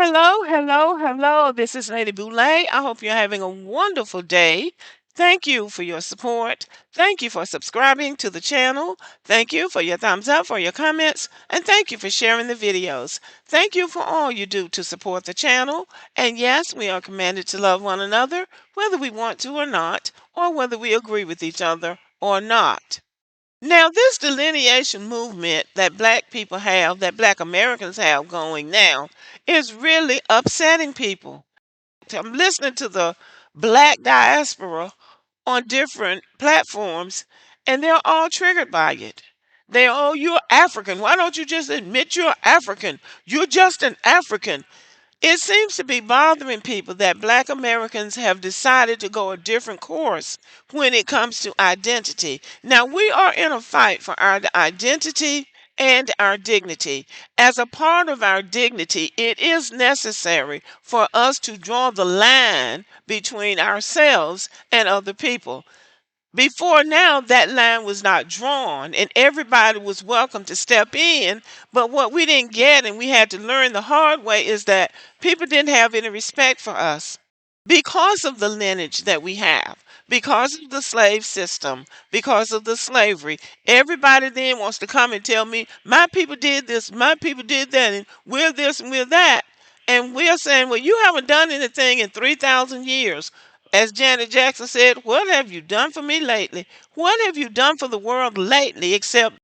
Hello, hello, hello. This is Lady Boulay. I hope you're having a wonderful day. Thank you for your support. Thank you for subscribing to the channel. Thank you for your thumbs up, for your comments, and thank you for sharing the videos. Thank you for all you do to support the channel. And yes, we are commanded to love one another, whether we want to or not, or whether we agree with each other or not. Now, this delineation movement that black people have, that black Americans have going now, is really upsetting people. I'm listening to the black diaspora on different platforms, and they're all triggered by it. Oh, you're African. Why don't you just admit you're African? You're just an African. It seems to be bothering people that black Americans have decided to go a different course when it comes to identity. Now, we are in a fight for our identity and our dignity. As a part of our dignity, it is necessary for us to draw the line between ourselves and other people. Before now, that line was not drawn, and everybody was welcome to step in. But what we didn't get, and we had to learn the hard way, is that people didn't have any respect for us because of the lineage that we have, because of the slave system, because of the slavery. Everybody then wants to come and tell me, my people did this, my people did that, and we're this and we're that. And we're saying, well, you haven't done anything in 3,000 years. As Janet Jackson said, what have you done for me lately? What have you done for the world lately except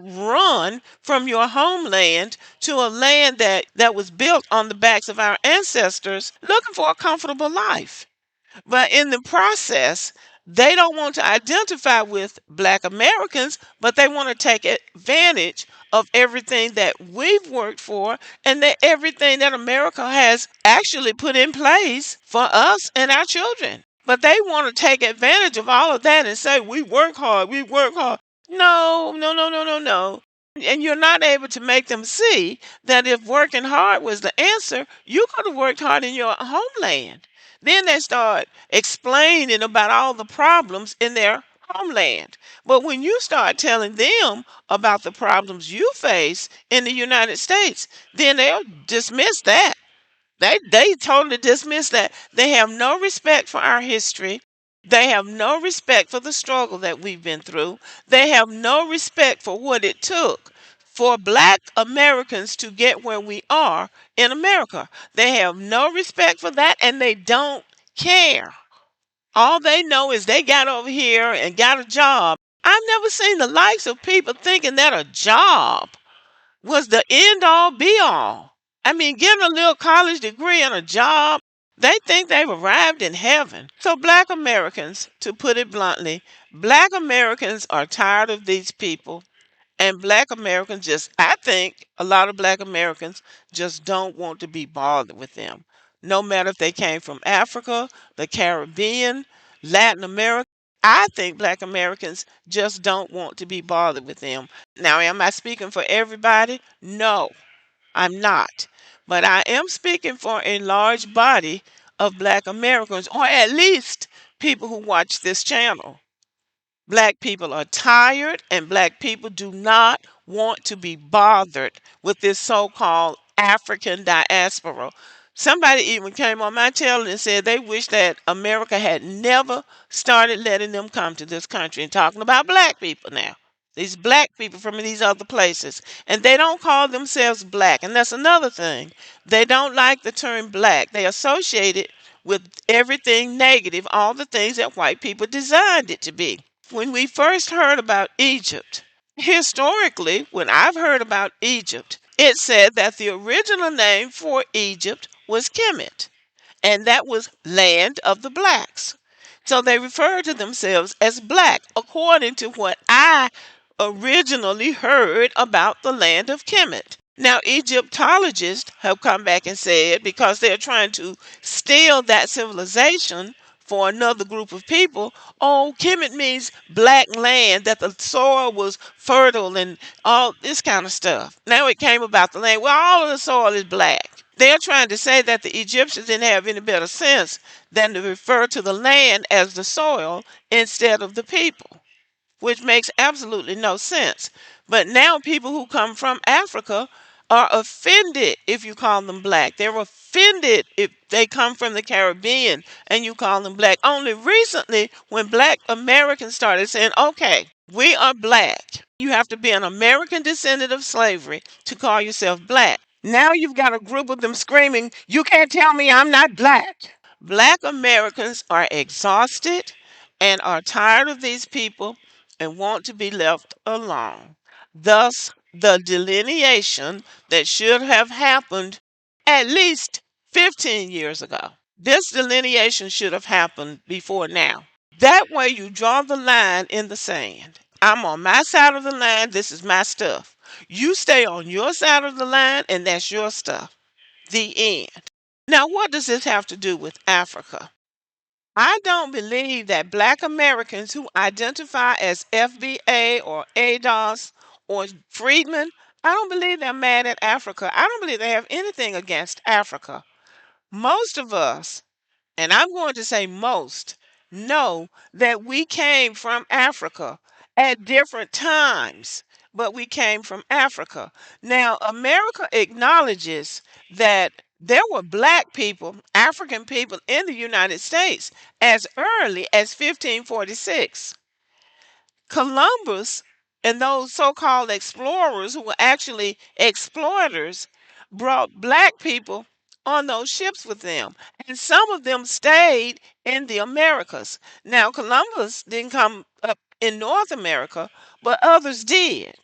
run from your homeland to a land that was built on the backs of our ancestors looking for a comfortable life? But in the process, they don't want to identify with black Americans, but they want to take advantage of everything that we've worked for and that everything that America has actually put in place for us and our children. But they want to take advantage of all of that and say, we work hard, we work hard. No, no, no, no, no, no. And you're not able to make them see that if working hard was the answer, you could have worked hard in your homeland. Then they start explaining about all the problems in their homeland. But when you start telling them about the problems you face in the United States, then they'll dismiss that. They totally dismiss that. They have no respect for our history. They have no respect for the struggle that we've been through. They have no respect for what it took for black Americans to get where we are in America. They have no respect for that and they don't care. All they know is they got over here and got a job. I've never seen the likes of people thinking that a job was the end all be all. I mean, getting a little college degree and a job, they think they've arrived in heaven. So, black Americans, to put it bluntly, black Americans are tired of these people. And black Americans I think a lot of black Americans just don't want to be bothered with them. No matter if they came from Africa, the Caribbean, Latin America. I think black Americans just don't want to be bothered with them. Now, am I speaking for everybody? No, I'm not. But I am speaking for a large body of black Americans, or at least people who watch this channel. Black people are tired, and black people do not want to be bothered with this so called African diaspora. Somebody even came on my channel and said they wish that America had never started letting them come to this country, and talking about black people now. These black people from these other places. And they don't call themselves black. And that's another thing. They don't like the term black. They associate it with everything negative, all the things that white people designed it to be. When we first heard about Egypt, historically, when I've heard about Egypt, it said that the original name for Egypt was Kemet, and that was land of the blacks. So they referred to themselves as black, according to what I originally heard about the land of Kemet. Now, Egyptologists have come back and said, because they're trying to steal that civilization for another group of people, oh, Kemet means black land, that the soil was fertile and all this kind of stuff. Now it came about the land. Well, all of the soil is black. They're trying to say that the Egyptians didn't have any better sense than to refer to the land as the soil instead of the people, which makes absolutely no sense. But now people who come from Africa are offended if you call them black. They're offended if they come from the Caribbean and you call them black. Only recently, when black Americans started saying, okay, we are black, you have to be an American descendant of slavery to call yourself black. Now you've got a group of them screaming, you can't tell me I'm not black. Black Americans are exhausted and are tired of these people and want to be left alone. Thus, the delineation that should have happened at least 15 years ago. This delineation should have happened before now. That way, you draw the line in the sand. I'm on my side of the line. This is my stuff. You stay on your side of the line, and that's your stuff. The end. Now, what does this have to do with Africa? I don't believe that black Americans who identify as FBA or ADOS or freedmen, I don't believe they're mad at Africa. I don't believe they have anything against Africa. Most of us, and I'm going to say most, know that we came from Africa at different times, but we came from Africa. Now, America acknowledges that there were black people, African people in the United States as early as 1546. Columbus and those so called explorers who were actually exploiters brought black people on those ships with them. And some of them stayed in the Americas. Now, Columbus didn't come up in North America, but others did.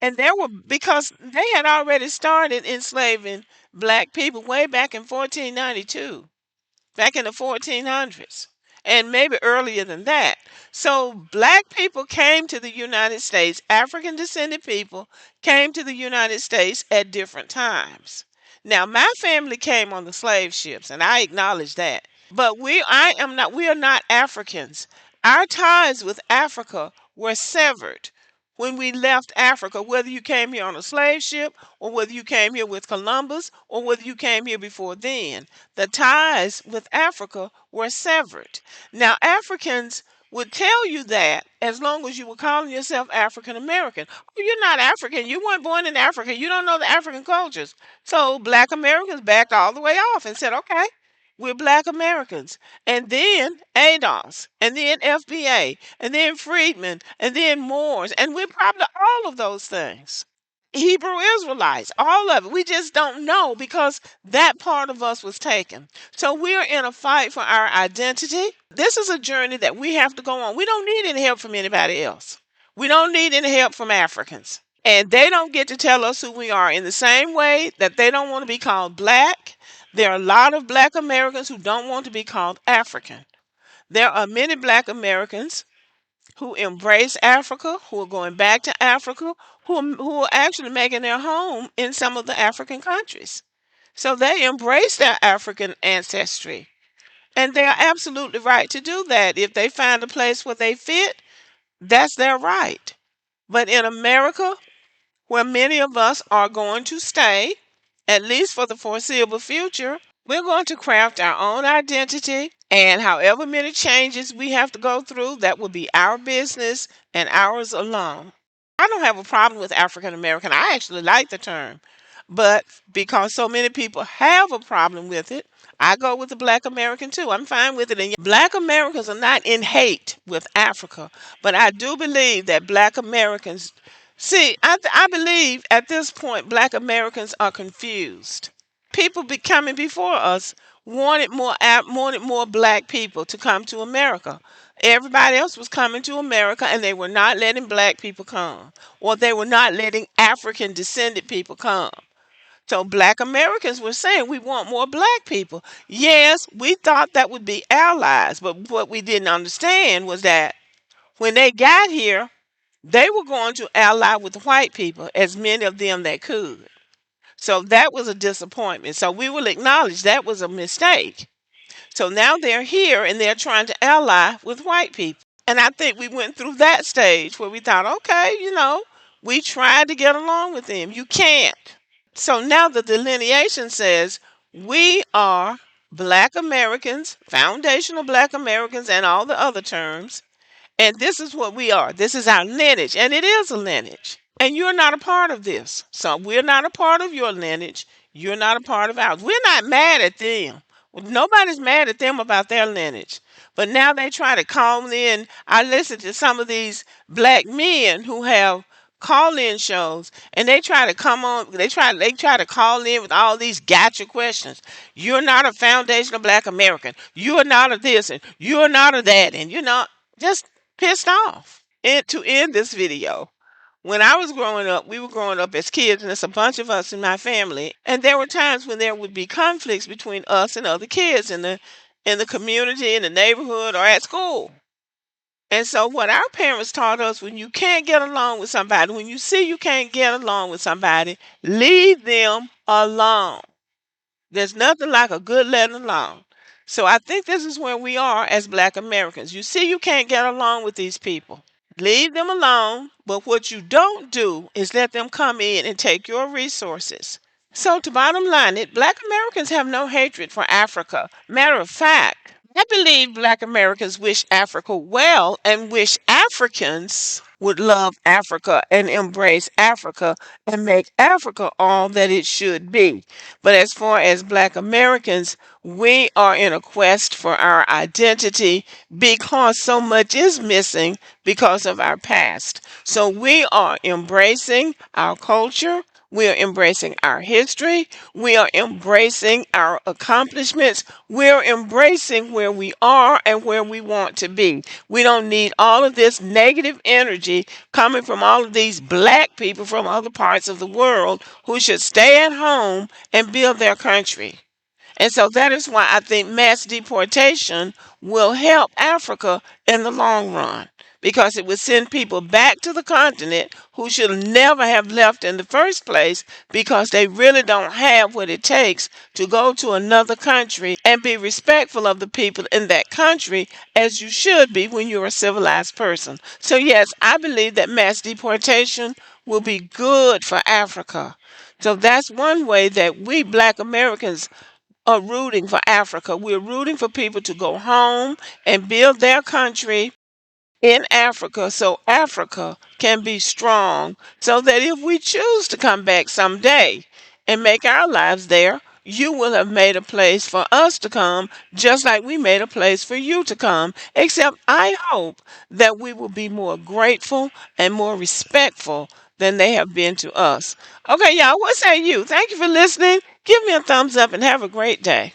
And there were, because they had already started enslaving black people way back in 1492, back in the 1400s, and maybe earlier than that. So black people came to the United States, African descended people came to the United States at different times. Now, my family came on the slave ships, and I acknowledge that. But we are not Africans. Our ties with Africa were severed when we left Africa, whether you came here on a slave ship or whether you came here with Columbus or whether you came here before then. The ties with Africa were severed. Now, Africans would tell you that as long as you were calling yourself African American. Oh, you're not African. You weren't born in Africa. You don't know the African cultures. So black Americans backed all the way off and said, okay, we're black Americans. And then ADOS, and then FBA, and then freedmen, and then Moors, and we're probably all of those things. Hebrew Israelites, all of it. We just don't know because that part of us was taken. So we're in a fight for our identity. This is a journey that we have to go on. We don't need any help from anybody else. We don't need any help from Africans. And they don't get to tell us who we are in the same way that they don't want to be called black. There are a lot of black Americans who don't want to be called African. There are many black Americans who embrace Africa, who are going back to Africa, who are actually making their home in some of the African countries. So they embrace their African ancestry. And they are absolutely right to do that. If they find a place where they fit, that's their right. But in America, where many of us are going to stay, at least for the foreseeable future, we're going to craft our own identity. And however many changes we have to go through, that will be our business and ours alone. I don't have a problem with African American. I actually like the term. But because so many people have a problem with it, I go with the black American too. I'm fine with it. And black Americans are not in hate with Africa. But I do believe that black Americans, see, I believe at this point black Americans are confused. People coming before us wanted more black people to come to America. Everybody else was coming to America and they were not letting black people come, or they were not letting African descended people come. So black Americans were saying we want more black people. Yes, we thought that would be allies, but what we didn't understand was that when they got here, they were going to ally with white people, as many of them that could. So that was a disappointment. So we will acknowledge that was a mistake. So now they're here and they're trying to ally with white people. And I think we went through that stage where we thought, okay, we tried to get along with them. You can't. So now the delineation says we are black Americans, foundational black Americans, and all the other terms. And this is what we are. This is our lineage. And it is a lineage. And you're not a part of this. So we're not a part of your lineage. You're not a part of ours. We're not mad at them. Nobody's mad at them about their lineage. But now they try to call in. I listen to some of these black men who have call-in shows, and they try to come on. They try to call in with all these gotcha questions. You're not a foundational black American. You're not a this, and you're not a that, and you're not just pissed off. And to end this video, when I was growing up, we were growing up as kids, and it's a bunch of us in my family. And there were times when there would be conflicts between us and other kids in the community, in the neighborhood, or at school. And so, what our parents taught us: when you can't get along with somebody, when you see you can't get along with somebody, leave them alone. There's nothing like a good letting alone. So, I think this is where we are as Black Americans. You see, you can't get along with these people. Leave them alone, but what you don't do is let them come in and take your resources. So, to bottom line it, Black Americans have no hatred for Africa. Matter of fact, I believe Black Americans wish Africa well and wish Africans would love Africa and embrace Africa and make Africa all that it should be. But as far as Black Americans, we are in a quest for our identity because so much is missing because of our past. So we are embracing our culture. We are embracing our history. We are embracing our accomplishments. We're embracing where we are and where we want to be. We don't need all of this negative energy coming from all of these black people from other parts of the world who should stay at home and build their country. And so that is why I think mass deportation will help Africa in the long run, because it would send people back to the continent who should never have left in the first place because they really don't have what it takes to go to another country and be respectful of the people in that country as you should be when you're a civilized person. So, yes, I believe that mass deportation will be good for Africa. So that's one way that we Black Americans are rooting for Africa. We're rooting for people to go home and build their country in Africa so Africa can be strong, so that if we choose to come back someday and make our lives there, you will have made a place for us to come, just like we made a place for you to come. Except I hope that we will be more grateful and more respectful than they have been to us. Okay, y'all, what say you? Thank you for listening. Give me a thumbs up and have a great day.